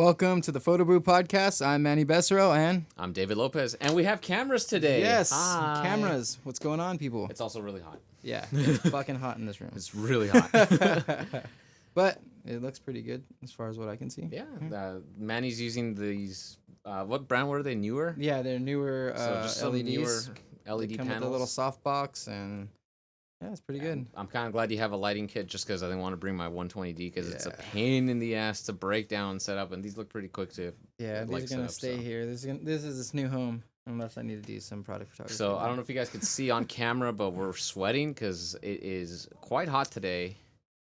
Welcome to the Photo Brew podcast. I'm Manny Bessero and I'm David Lopez, and we have cameras today. yes, Hi. cameras. What's going on, people? It's also really hot. Yeah, it's fucking hot in this room. It's really hot. But it looks pretty good as far as what I can see. Yeah, Manny's using these. What brand were they? Newer. Yeah, they're newer So just some LEDs. newer They LED come panels. with a little soft box, and yeah, it's pretty good. I'm kind of glad you have a lighting kit, just because I didn't want to bring my 120D because it's a Yeah. pain in the ass to break down and set up, and these look pretty quick to. Yeah, like these are gonna setup, stay so. here. This is this new home, unless I need to do some product photography. So I don't know if you guys could see on camera, but we're sweating because it is quite hot today.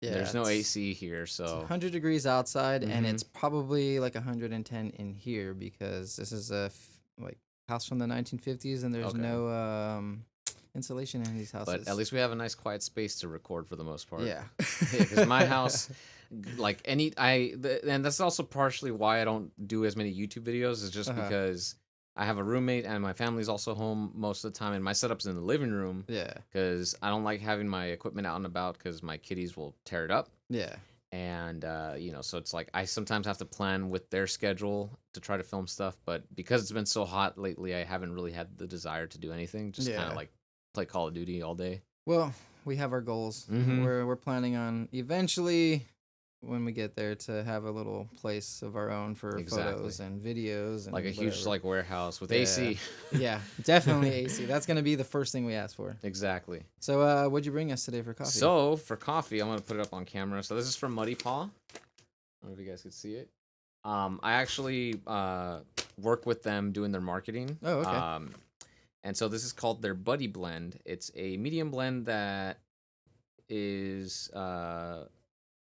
Yeah, There's no it's- AC here, It's so 100 degrees outside, and Mhm. it's probably like 110 in here because this is a like house from the 1950s, and there's Okay. no insulation in these houses. but at least we have a nice quiet space to record for the most part. yeah, Because my house, and that's also partially why I don't do as many YouTube videos, is just Uh-huh. because I have a roommate and my family's also home most of the time, and my setup's in the living room yeah, because I don't like having my equipment out and about because my kitties will tear it up. yeah, And so it's like I sometimes have to plan with their schedule to try to film stuff, but because it's been so hot lately, I haven't really had the desire to do anything. Just kind Yeah. of like play Call of Duty all day. Well, we have our goals. Mhm. We're planning on eventually, when we get there, to have a little place of our own for Exactly. photos and videos and Like a huge whatever. like warehouse with Yeah. AC. Yeah, definitely AC. That's gonna be the first thing we ask for. Exactly. So, what'd you bring us today for coffee? So for coffee, I'm gonna put it up on camera. So this is from Muddy Paw. I don't know if you guys could see it. I actually work with them doing their marketing. Oh, okay. And so this is called their Buddy Blend. It's a medium blend that is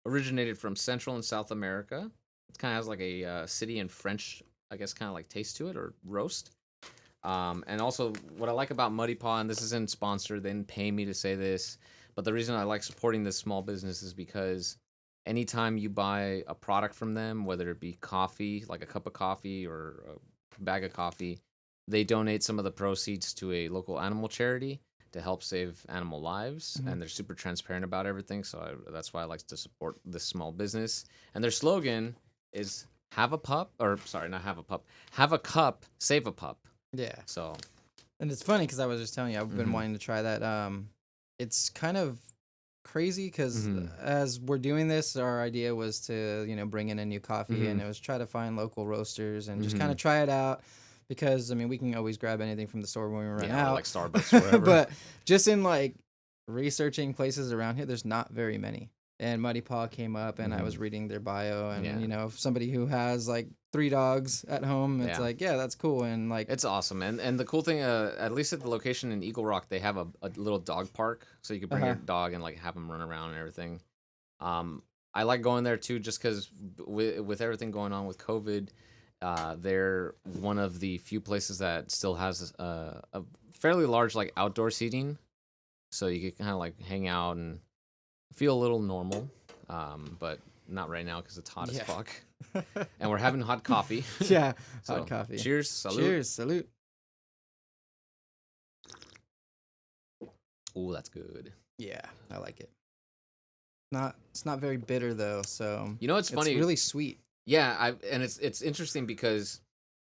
originated from Central and South America. It kind of has like a city and French, I guess, kind of like taste to it, or roast. And also, what I like about Muddy Paw, and this isn't sponsored, they didn't pay me to say this, but the reason I like supporting this small business is because anytime you buy a product from them, whether it be coffee, like a cup of coffee or a bag of coffee, they donate some of the proceeds to a local animal charity to help save animal lives. Mhm. And they're super transparent about everything. So that's why I like to support this small business. And their slogan is have a pup, or sorry, not have a pup, have a cup, save a pup. Yeah. So And it's funny because I was just telling you, I've been Mhm. wanting to try that. It's kind of crazy because Mhm. as we're doing this, our idea was to, bring in a new coffee, and Mhm. it was try to find local roasters and just Mhm. kind of try it out because, I mean, we can always grab anything from the store when we run yeah, out. like Starbucks or whatever. But just in like researching places around here, there's not very many. And Muddy Paw came up, and I was reading their bio, and Yeah. somebody who has like 3 dogs at home, it's Yeah. like, yeah, that's cool, and like, It's awesome, and the cool thing, at least at the location in Eagle Rock, they have a little dog park, so you can bring your dog and like have him run around and everything. I like going there too, just because with everything going on with COVID, they're one of the few places that still has a fairly large like outdoor seating, so you can kind of like hang out and feel a little normal, but not right now because it's hot as Yeah. fuck, and we're having hot coffee. yeah, So, hot coffee. Cheers, salute. Cheers, salute. Ooh, that's good. Yeah, I like it. It's not very bitter though, so You know, it's funny. really sweet. Yeah, and it's interesting because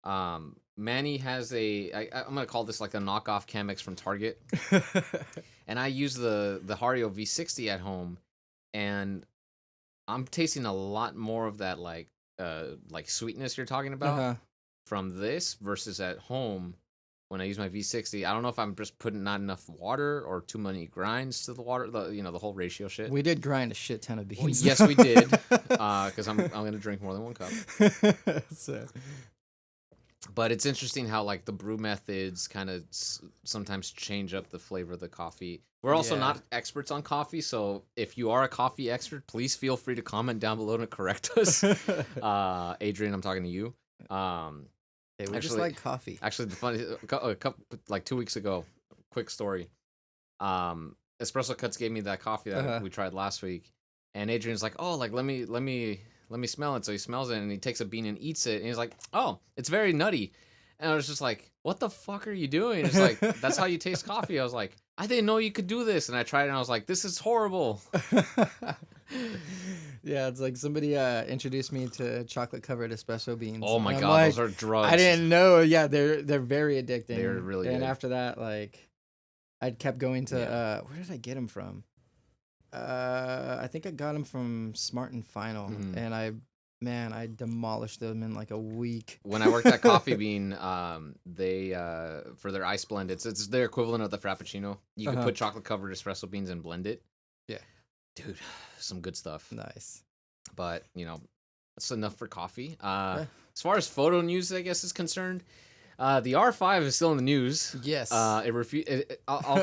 Manny has I'm gonna call this like a knockoff Chemex from Target, and I use the Hario V60 at home, and I'm tasting a lot more of that like sweetness you're talking about Uh-huh. from this versus at home when I use my V60. I don't know if I'm just putting not enough water or too many grinds to the water, the whole ratio shit. We did grind a shit ton of Well, beans. yes, we did, because I'm gonna drink more than one cup. So, But it's interesting how like the brew methods kind of sometimes change up the flavor of the coffee. We're also Yeah. not experts on coffee, so if you are a coffee expert, please feel free to comment down below and correct us. Adrian, I'm talking to you. Hey, we just Actually- like coffee. Actually, the funny a couple like 2 weeks ago, quick story. Espresso Cuts gave me that coffee that we tried last week, and Adrian's like, "Oh, like let me smell it." So he smells it and he takes a bean and eats it, and he's like, "Oh, it's very nutty." And I was just like, "What the fuck are you doing?" It's like, "That's how you taste coffee." I was like, "I didn't know you could do this," and I tried it, and I was like, "This is horrible." Yeah, it's like somebody introduced me to chocolate covered espresso beans. Oh my and I'm god, like, those are drugs. I didn't know. Yeah, they're very addicting. They're really And good. after that, like, I kept going to Yeah. where did I get them from? I think I got them from Smart and Final, Mhm. and I demolished them in like a week. When I worked at Coffee Bean, they for their ice blend, it's their equivalent of the Frappuccino. You can put chocolate covered espresso beans and blend it. Yeah. Dude, some good stuff. Nice. But that's enough for coffee. Yeah. As far as photo news, I guess, is concerned, the R5 is still in the news. Yes. I'll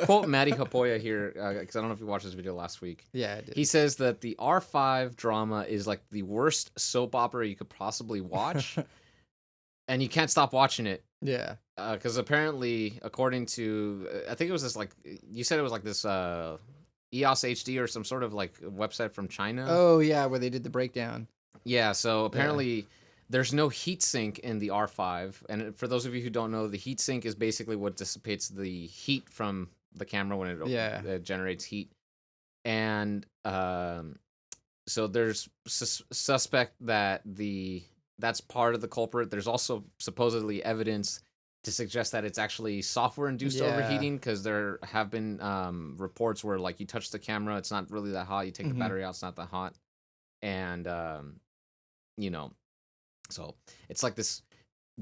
quote Muddy Paw here because I don't know if you watched this video last week. Yeah, I did. He says that the R5 drama is like the worst soap opera you could possibly watch, and you can't stop watching it. Yeah. Because apparently, according to, I think it was this, like, you said it was like this EOS HD or some sort of like website from China. Oh yeah, where they did the breakdown. Yeah, so apparently there's no heat sink in the R5. And for those of you who don't know, the heat sink is basically what dissipates the heat from the camera when it generates heat. And so there's suspect that that's part of the culprit. There's also supposedly evidence to suggest that it's actually software-induced overheating, because there have been reports where, like, you touch the camera, it's not really that hot. You take the battery out, it's not that hot. And, so it's like this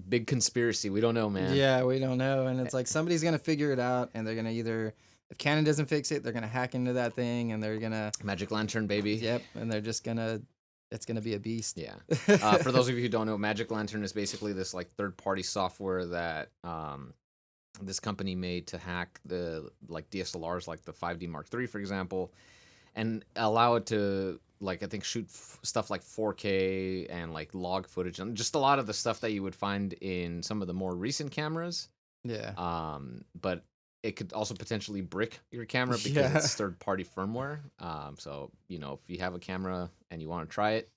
big conspiracy. We don't know, man. Yeah, we don't know. And it's like somebody's going to figure it out, and they're going to either, if Canon doesn't fix it, they're going to hack into that thing, and they're going to... Magic Lantern, baby. Yep, and they're just going to... It's going to be a beast. Yeah. For those of you who don't know, Magic Lantern is basically this like third-party software that this company made to hack the like DSLRs, like the 5D Mark III, for example, and allow it to, like, I think shoot stuff like 4K and like log footage and just a lot of the stuff that you would find in some of the more recent cameras. Yeah. But it could also potentially brick your camera because it's third-party firmware. So, if you have a camera and you want to try it,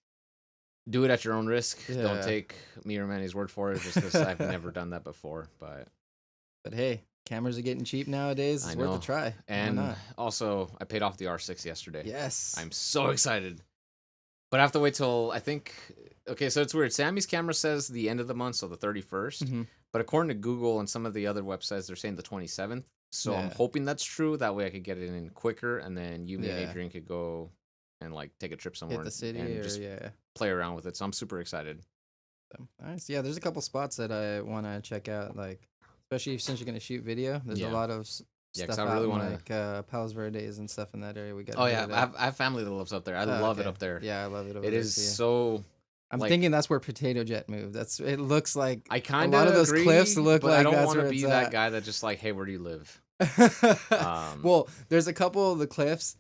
do it at your own risk. Yeah. Don't take me or Manny's word for it, just because I've never done that before. But hey, cameras are getting cheap nowadays. It's worth a try. And also, I paid off the R6 yesterday. Yes. I'm so excited. But I have to wait till, I think... Okay, so it's weird. Sammy's camera says the end of the month, so the 31st. But according to Google and some of the other websites, they're saying the 27th. So I'm hoping that's true. That way I could get it in quicker, and then you, me, and Adrian could go and like take a trip somewhere hit the city and or just play around with it. So I'm super excited. So, nice. Yeah, there's a couple spots that I want to check out, like especially since you're gonna shoot video. There's a lot of stuff I really want like Palos Verdes and stuff in that area. We got. Oh yeah, I have family that lives up there. I love it up there. Yeah, I love it. It is so. I'm thinking that's where Potato Jet moved. It looks like I kind of a lot of those cliffs look but like. I don't want to be that guy that just like, hey, where do you live? Well, there's a couple of the cliffs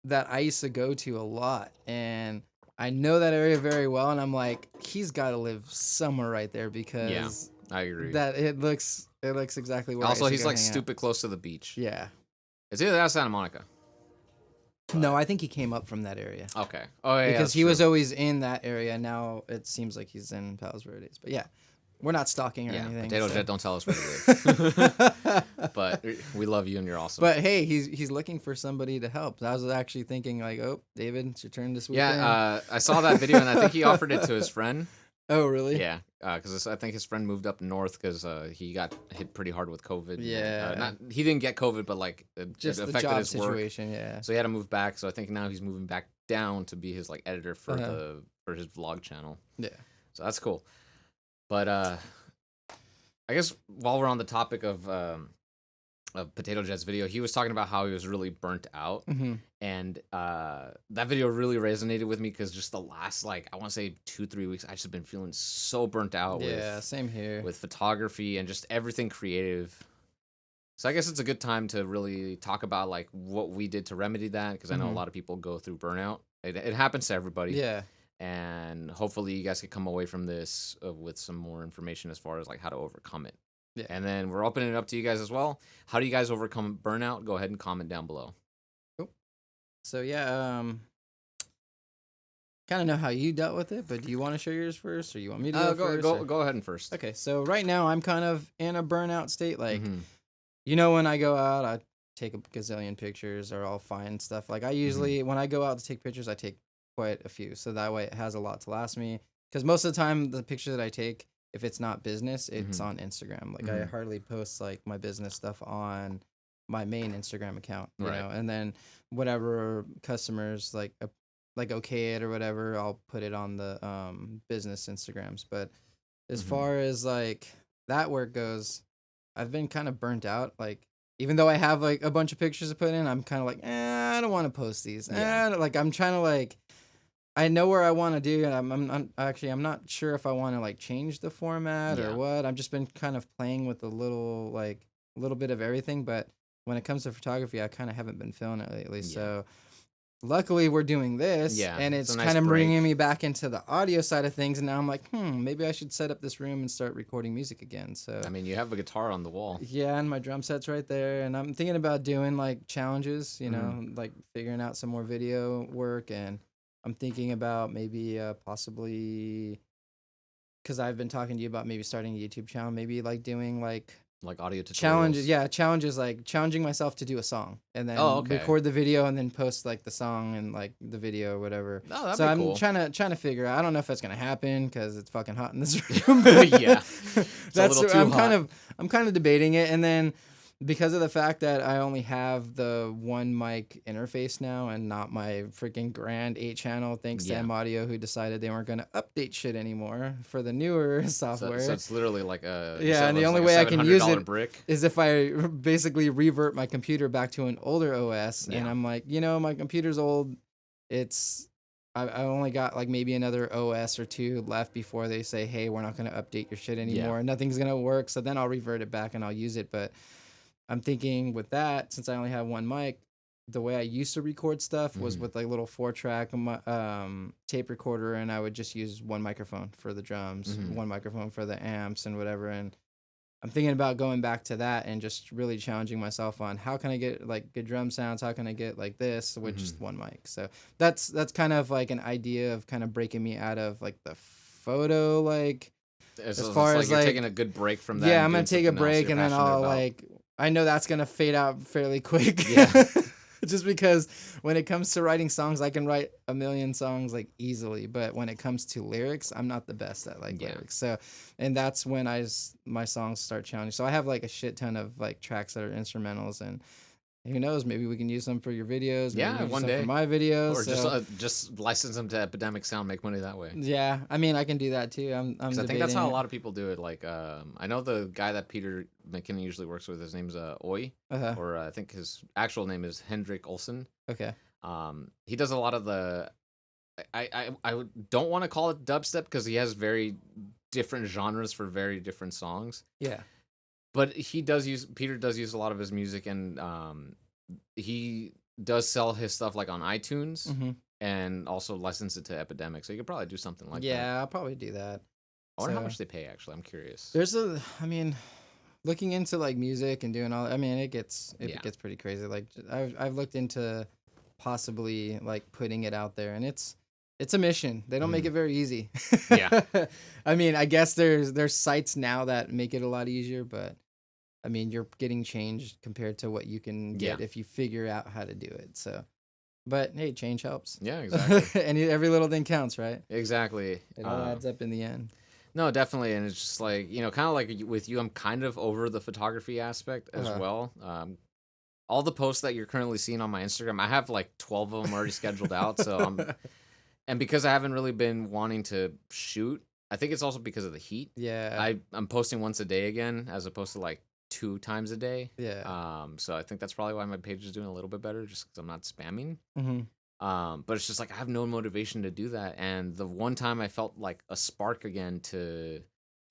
that I used to go to a lot, and I know that area very well. And I'm like, he's got to live somewhere right there because I agree. That it looks exactly where. Also, he's like stupid close to the beach. Yeah, it's either that or Santa Monica. No, I think he came up from that area. Okay. Oh yeah. Because he was always in that area. Now it seems like he's in Palos Verdes. But yeah, we're not stalking or anything. Potato Jet, don't tell us where to live. But we love you and you're awesome. But hey, he's looking for somebody to help. I was actually thinking like, oh, David, it's your turn this weekend. Yeah, I saw that video and I think he offered it to his friend. Oh, really? Yeah, because I think his friend moved up north because he got hit pretty hard with COVID. Yeah. He didn't get COVID, but like just it the affected job his situation. work. Yeah. So he had to move back. So I think now he's moving back down to be his like editor for for his vlog channel. Yeah. So that's cool. But I guess while we're on the topic of Potato Jet's video, he was talking about how he was really burnt out, and that video really resonated with me because just the last I want to say 2-3 weeks, I've just been feeling so burnt out. Yeah, same here. With photography and just everything creative. So I guess it's a good time to really talk about like what we did to remedy that, because I know a lot of people go through burnout. It happens to everybody. Yeah. And hopefully you guys can come away from this with some more information as far as like how to overcome it. Yeah. And then we're opening it up to you guys as well. How do you guys overcome burnout? Go ahead and comment down below. Cool. So yeah, kind of know how you dealt with it, but do you want to share yours first, or you want me to go first? Go ahead and first. Okay, so right now I'm kind of in a burnout state. Like, when I go out, I take a gazillion pictures, or I'll find stuff. Like I usually, when I go out to take pictures, I take quite a few, so that way it has a lot to last me. Because most of the time, the picture that I take, if it's not business, it's on Instagram. Like I hardly post like my business stuff on my main Instagram account, you know, and then whatever customers like okay it or whatever, I'll put it on the business Instagrams. But as far as like that work goes, I've been kind of burnt out. Like even though I have like a bunch of pictures to put in, I'm kind of like, I don't want to post these. Like I'm trying to like, I know where I want to do, and I'm not sure if I want to like change the format or what. I've just been kind of playing with a little bit of everything, but when it comes to photography, I kind of haven't been feeling it lately. So luckily we're doing this, and it's nice kind of break. bringing me back into the audio side of things. And now I'm like, maybe I should set up this room and start recording music again. So I mean, you have a guitar on the wall. Yeah, and my drum set's right there. And I'm thinking about doing like challenges, you know, like figuring out some more video work. And I'm thinking about maybe possibly, because I've been talking to you about maybe starting a YouTube channel, maybe like doing like audio tutorials. Challenges like challenging myself to do a song and then record the video and then post like the song and like the video or whatever. Oh, that'd so be I'm cool. trying to figure out. I don't know if that's gonna happen because it's fucking hot in this room. Yeah, that's I'm kind of debating it, and then because of the fact that I only have the one mic interface now and not my freaking grand 8-channel, thanks to M Audio, who decided they weren't going to update shit anymore for the newer software. So it's literally like a... and the only way I can use it is if I basically revert my computer back to an older OS. And I'm like, you know, my computer's old. I only got like maybe another OS or 2 left before they say, hey, we're not going to update your shit anymore. Nothing's going to work. So then I'll revert it back and I'll use it. But I'm thinking with that, since I only have one mic, the way I used to record stuff was with like little 4-track tape recorder, and I would just use one microphone for the drums, one microphone for the amps and whatever. And I'm thinking about going back to that and just really challenging myself on how can I get like good drum sounds, how can I get like this with just one mic. So that's kind of like an idea of kind of breaking me out of like the photo like. As far as you're taking a good break from that. Yeah, I'm gonna take a break and then I'll like. I know that's gonna fade out fairly quick. Yeah. Just because when it comes to writing songs, I can write a million songs like easily, but when it comes to lyrics, I'm not the best at like lyrics. So, and that's when my songs start challenging. So I have like a shit ton of like tracks that are instrumentals, and who knows, maybe we can use them for your videos. Maybe one day for my videos, or just license them to Epidemic Sound, make money that way. Yeah, I mean, I can do that too. I think that's how a lot of people do it. Like, I know the guy that Peter McKinnon usually works with. His name's Oi, or I think his actual name is Hendrik Olsen. Okay. He does a lot of the. I don't want to call it dubstep because he has very different genres for very different songs. Yeah. But Peter does use a lot of his music, and he does sell his stuff like on iTunes and also license it to Epidemic. So you could probably do something like that. Yeah, I'll probably do that. I wonder how much they pay, actually. I'm curious. Looking into like music and doing all, it gets pretty crazy. Like I've looked into possibly like putting it out there, and it's a mission. They don't make it very easy. Yeah. I guess there's sites now that make it a lot easier, but you're getting changed compared to what you can get if you figure out how to do it. So, but hey, change helps. Yeah, exactly. And every little thing counts, right? Exactly. It all adds up in the end. No, definitely. And it's just like, kind of like with you, I'm kind of over the photography aspect as well. All the posts that you're currently seeing on my Instagram, I have like 12 of them already scheduled out. So and because I haven't really been wanting to shoot, I think it's also because of the heat. Yeah. I'm posting once a day again, as opposed to like 2 times a day. Yeah. So I think that's probably why my page is doing a little bit better, just because I'm not spamming. But it's just like I have no motivation to do that. And the one time I felt like a spark again to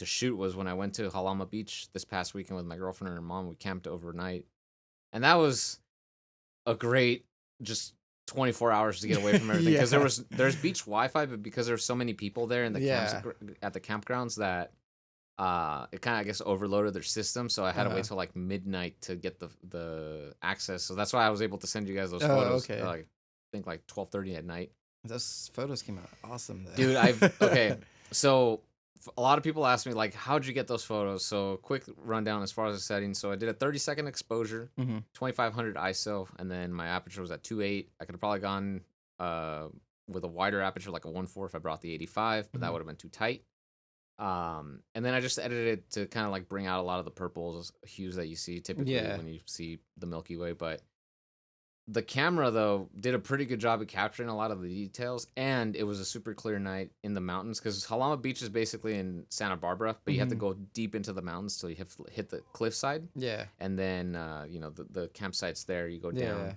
shoot was when I went to Halama Beach this past weekend with my girlfriend and her mom. We camped overnight, and that was a great just 24 hours to get away from everything, because there's beach Wi-Fi, but because there's so many people there in the camps at the campgrounds that it kind of, I guess, overloaded their system, so I had to wait till like midnight to get the access. So that's why I was able to send you guys those photos. Okay. Like, I think like 12:30 at night. Those photos came out awesome, though. Dude, so a lot of people ask me like, how'd you get those photos? So quick rundown as far as the settings. So I did a 30-second exposure, 2500 ISO, and then my aperture was at 2.8. I could have probably gone with a wider aperture, like a 1.4 if I brought the 85, but that would have been too tight. And then I just edited it to kind of like bring out a lot of the purples hues that you see typically when you see the Milky Way. But the camera, though, did a pretty good job of capturing a lot of the details, and it was a super clear night in the mountains because Halama Beach is basically in Santa Barbara, but you have to go deep into the mountains till you hit the cliffside. Yeah. And then, the campsite's there. You go down.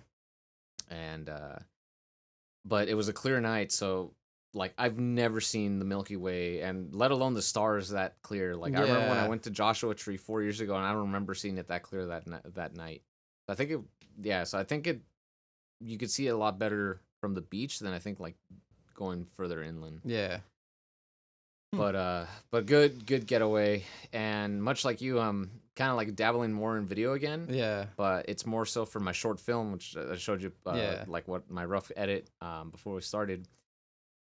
And, but it was a clear night, so, like, I've never seen the Milky Way, and let alone the stars that clear. Like, I remember when I went to Joshua Tree 4 years ago, and I don't remember seeing it that clear that night. I think you could see it a lot better from the beach than I think like going further inland. Yeah. But good getaway, and much like you, I'm kind of like dabbling more in video again. Yeah. But it's more so for my short film, which I showed you like what my rough edit before we started.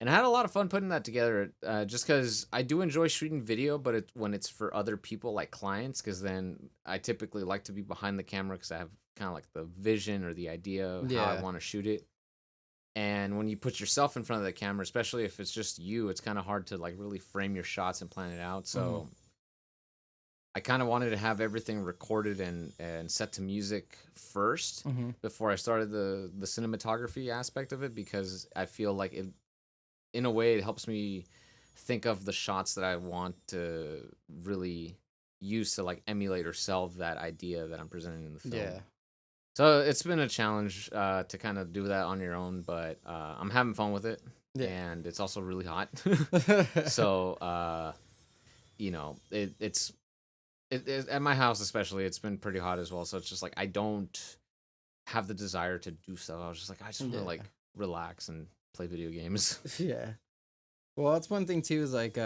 And I had a lot of fun putting that together, just because I do enjoy shooting video, but when it's for other people, like clients, because then I typically like to be behind the camera because I have kind of like the vision or the idea of how I want to shoot it. And when you put yourself in front of the camera, especially if it's just you, it's kind of hard to like really frame your shots and plan it out. So I kind of wanted to have everything recorded and set to music first before I started the cinematography aspect of it, because I feel like it, in a way, it helps me think of the shots that I want to really use to like emulate or sell that idea that I'm presenting in the film. Yeah. So it's been a challenge to kind of do that on your own, but I'm having fun with it. Yeah. And it's also really hot. So, it's at my house especially, it's been pretty hot as well. So it's just like I don't have the desire to do so. I was just like, I just want to like relax and play video games. Yeah. Well, that's one thing too, is like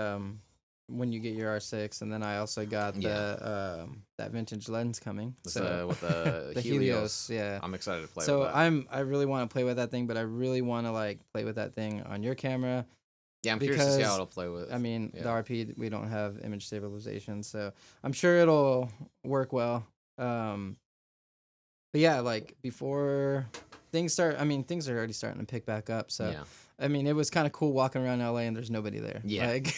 when you get your R6, and then I also got the that vintage lens coming. So with the Helios. Yeah. I'm excited to play with that. So I really want to play with that thing, but I really want to like play with that thing on your camera. Yeah, I'm curious to see how it'll play with. I mean, the RP, we don't have image stabilization, so I'm sure it'll work well. But yeah, like before things start, I mean, things are already starting to pick back up. So, I mean, it was kind of cool walking around LA and there's nobody there. Yeah. Like,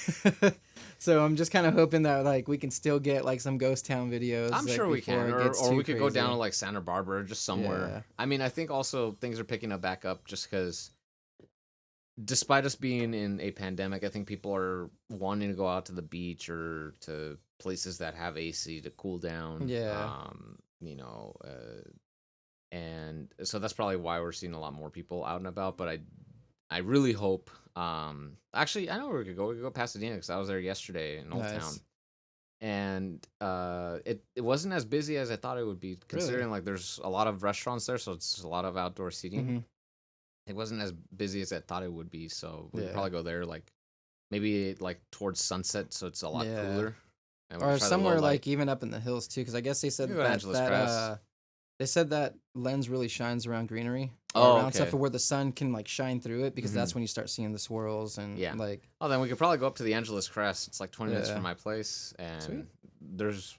so I'm just kind of hoping that like we can still get like some ghost town videos. I'm sure we can, or we could go down to like Santa Barbara, just somewhere. Yeah. I mean, I think also things are picking up back up just because, despite us being in a pandemic, I think people are wanting to go out to the beach or to places that have AC to cool down. Yeah. And so that's probably why we're seeing a lot more people out and about. But I really hope. Actually, I know where we could go. We could go Pasadena because I was there yesterday in Old Town, and it wasn't as busy as I thought it would be, considering like there's a lot of restaurants there, so it's a lot of outdoor seating. It wasn't as busy as I thought it would be, so we could probably go there like maybe like towards sunset, so it's a lot cooler. Or somewhere like even up in the hills too, because I guess they said they said that lens really shines around greenery. Around stuff where the sun can like shine through it, because that's when you start seeing the swirls and like. Oh, then we could probably go up to the Angeles Crest. It's like 20 minutes from my place, and there's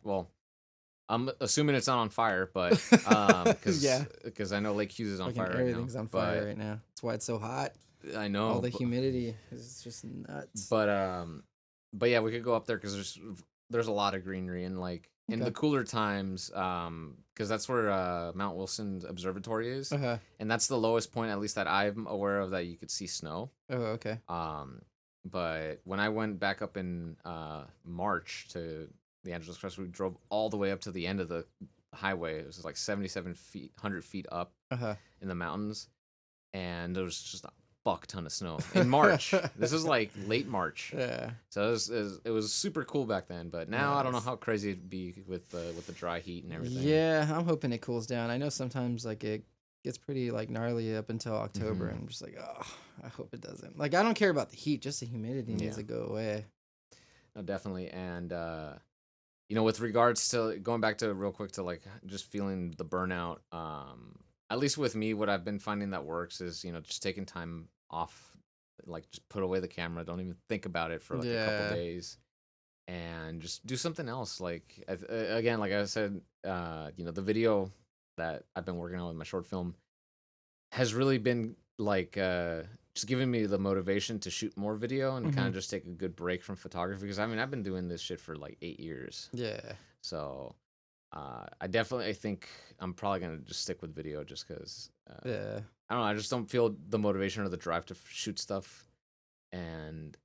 I'm assuming it's not on fire, but because I know Lake Hughes is on fire right now. Everything's on fire right now. That's why it's so hot. I know. All the humidity is just nuts. But yeah, we could go up there because there's a lot of greenery, and like in the cooler times, because that's where Mount Wilson Observatory is, and that's the lowest point, at least that I'm aware of, that you could see snow. Oh, okay. But when I went back up in March to the Angeles Crest, we drove all the way up to the end of the highway. It was like 100 feet up in the mountains, and there was just a fuck ton of snow in March. This is like late March. Yeah. So it was super cool back then, but now I don't know how crazy it'd be with the dry heat and everything. Yeah, I'm hoping it cools down. I know sometimes like it gets pretty like gnarly up until October, and I'm just like, oh, I hope it doesn't. Like, I don't care about the heat, just the humidity needs to go away. No, definitely. And with regards to going back to real quick to like just feeling the burnout, at least with me, what I've been finding that works is, just taking time off, like just put away the camera, don't even think about it for like a couple days, and just do something else. Like again, like I said, the video that I've been working on with my short film has really been like just giving me the motivation to shoot more video and kind of just take a good break from photography. Because I mean, I've been doing this shit for like 8 years. Yeah. So I think I'm probably gonna just stick with video just because. Yeah. I don't know. I just don't feel the motivation or the drive to shoot stuff, and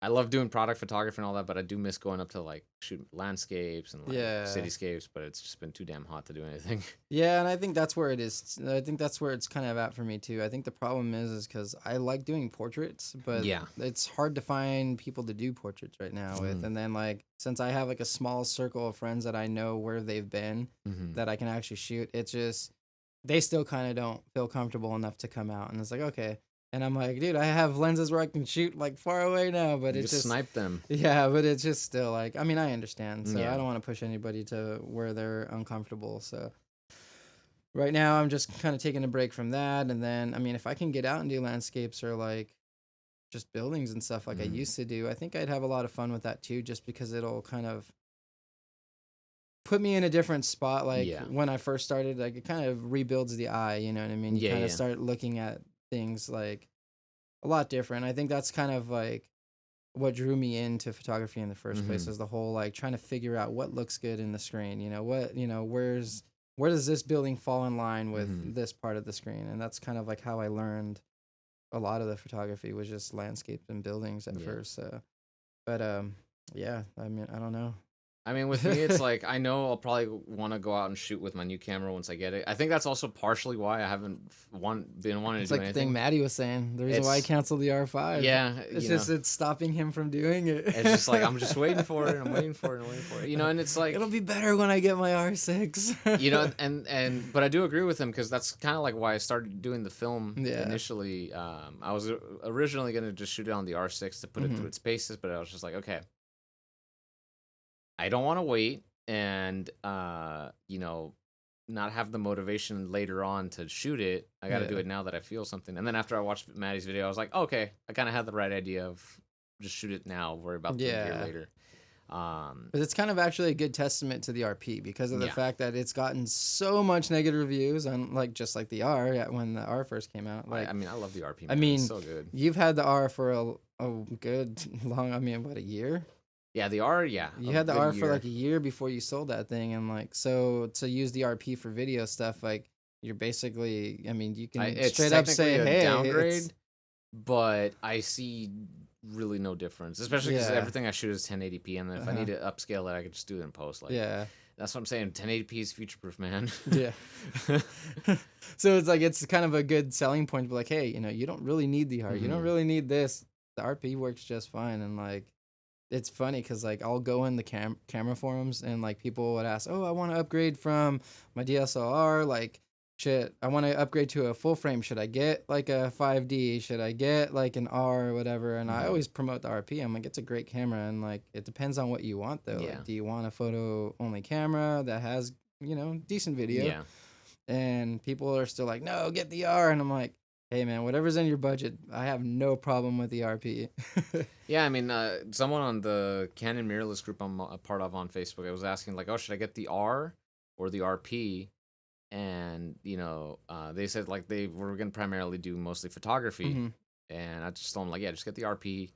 I love doing product photography and all that, but I do miss going up to like shoot landscapes and like cityscapes. But it's just been too damn hot to do anything. Yeah, and I think that's where it is. I think that's where it's kind of at for me too. I think the problem is because I like doing portraits, but it's hard to find people to do portraits right now with. And then like since I have like a small circle of friends that I know where they've been that I can actually shoot, it's just they still kind of don't feel comfortable enough to come out, and it's like okay. And I'm like, dude, I have lenses where I can shoot like far away now, but it's just snipe them. Yeah, but it's just still like, I mean, I understand, so I don't want to push anybody to where they're uncomfortable. So right now, I'm just kind of taking a break from that, and then I mean, if I can get out and do landscapes or like just buildings and stuff like I used to do, I think I'd have a lot of fun with that too, just because it'll kind of put me in a different spot. Like when I first started, like it kind of rebuilds the eye. You know what I mean? You kind of start looking at things like a lot different. I think that's kind of like what drew me into photography in the first place, is the whole like trying to figure out what looks good in the screen. Where does this building fall in line with this part of the screen? And that's kind of like how I learned a lot of the photography, was just landscapes and buildings at first. But yeah, I mean, I don't know. I mean, with me, it's like, I know I'll probably want to go out and shoot with my new camera once I get it. I think that's also partially why I haven't been wanting to do anything. It's like the thing Maddie was saying. The reason why I canceled the R5. Yeah. It's stopping him from doing it. It's just like, I'm just waiting for it. I'm waiting for it. And it's like, it'll be better when I get my R6. But I do agree with him, because that's kind of like why I started doing the film initially. I was originally going to just shoot it on the R6 to put it through its paces, but I was just like, okay, I don't want to wait and, not have the motivation later on to shoot it. I got to do it now that I feel something. And then after I watched Maddie's video, I was like, okay, I kind of had the right idea of just shoot it now, worry about the gear later. But it's kind of actually a good testament to the RP, because of the fact that it's gotten so much negative reviews on just like the R when the R first came out. Like, I mean, I love the RP. Man. I mean, it's so good. You've had the R for a good long, what, a year? Yeah, the R, You had the R for like a year before you sold that thing, and like, so to use the RP for video stuff, like, you're basically, I mean, you can straight up say, hey, downgrade, but I see really no difference, especially because everything I shoot is 1080p, and then if I need to upscale it, I can just do it in post. Like, that's what I'm saying. 1080p is future-proof, man. So it's like, it's kind of a good selling point to be like, hey, you don't really need the R. You don't really need this. The RP works just fine, and like, it's funny because like I'll go in the camera forums, and like people would ask, oh, I want to upgrade from my DSLR, like shit, I want to upgrade to a full frame. Should I get like a 5D? Should I get like an R or whatever? And I always promote the RP. I'm like, it's a great camera, and like it depends on what you want though. Like, do you want a photo only camera that has decent video? Yeah. And people are still like, no, get the R, and I'm like, hey man, whatever's in your budget, I have no problem with the RP. Yeah, I mean, someone on the Canon mirrorless group I'm a part of on Facebook, I was asking like, oh, should I get the R or the RP? And they said like they were gonna primarily do mostly photography, and I just told them like, yeah, just get the RP.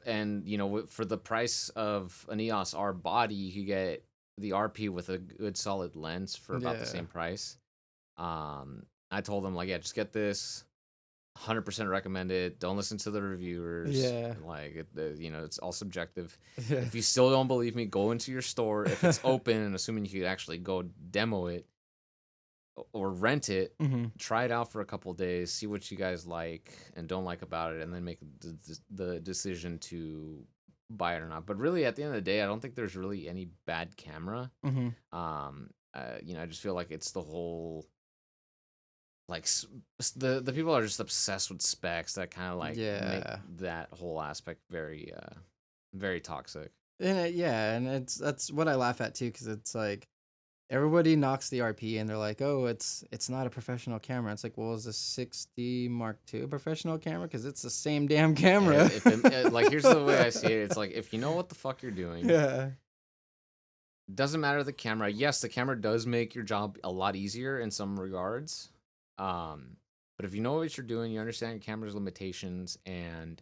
And for the price of an EOS R body, you could get the RP with a good solid lens for about the same price. I told them, like, yeah, just get this. 100% recommend it. Don't listen to the reviewers. Yeah. Like, it's all subjective. If you still don't believe me, go into your store. If it's open, and assuming you could actually go demo it or rent it, try it out for a couple days, see what you guys like and don't like about it, and then make the decision to buy it or not. But really, at the end of the day, I don't think there's really any bad camera. I just feel like it's the whole... Like the people are just obsessed with specs that kind of like make that whole aspect very very toxic. And that's what I laugh at too, because it's like everybody knocks the RP and they're like, oh, it's not a professional camera. It's like, well, is a 6D Mark II a professional camera? Because it's the same damn camera. Like, here's the way I see it. It's like, if you know what the fuck you're doing, doesn't matter the camera. Yes, the camera does make your job a lot easier in some regards. But if you know what you're doing, you understand your camera's limitations, and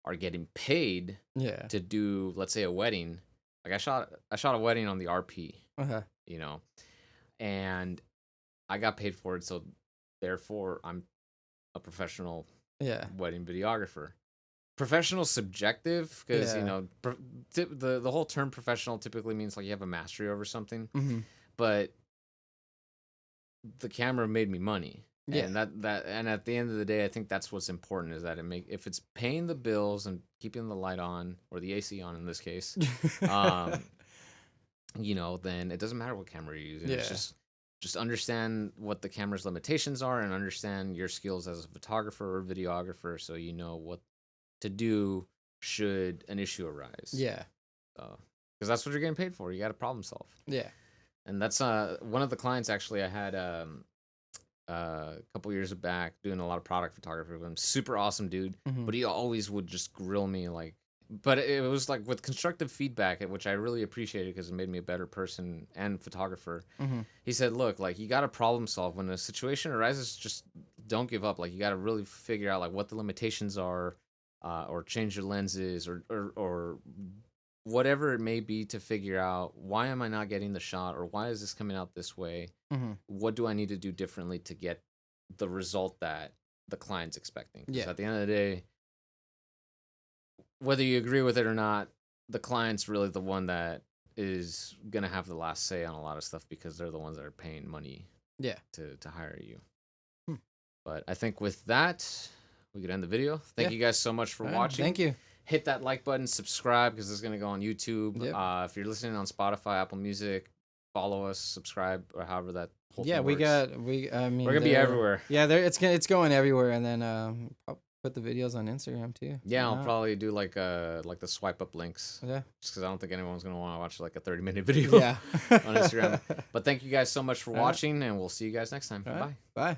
are getting paid to do, let's say, a wedding. Like I shot a wedding on the RP, you know, and I got paid for it, so therefore I'm a professional wedding videographer. Professional subjective, because you know the whole term professional typically means like you have a mastery over something, but the camera made me money. And and at the end of the day, I think that's what's important, is that if it's paying the bills and keeping the light on, or the AC on in this case, you know, then it doesn't matter what camera you're using. It's just understand what the camera's limitations are, and understand your skills as a photographer or videographer, so you know what to do should an issue arise. Because that's what you're getting paid for. You got to problem solve. And that's one of the clients actually I had a couple years back, doing a lot of product photography with him. Super awesome dude, but he always would just grill me like, but it was like with constructive feedback, which I really appreciated because it made me a better person and photographer. He said, look, like, you got to problem solve. When a situation arises, just don't give up. Like, you got to really figure out like what the limitations are, or change your lenses, or whatever it may be, to figure out, why am I not getting the shot, or why is this coming out this way? What do I need to do differently to get the result that the client's expecting? Because at the end of the day, whether you agree with it or not, the client's really the one that is going to have the last say on a lot of stuff, because they're the ones that are paying money to hire you. But I think with that, we could end the video. Thank you guys so much for watching. Thank you. Hit that like button, subscribe, because it's going to go on YouTube. If you're listening on Spotify, Apple Music, follow us, subscribe, or however that whole thing works. I mean, we're going to be everywhere. Yeah, it's going everywhere. And then I'll put the videos on Instagram too. Yeah, I'll probably do like the swipe up links. Yeah. Just because I don't think anyone's going to want to watch like a 30-minute video on Instagram. But thank you guys so much for watching, and we'll see you guys next time. Bye. Bye.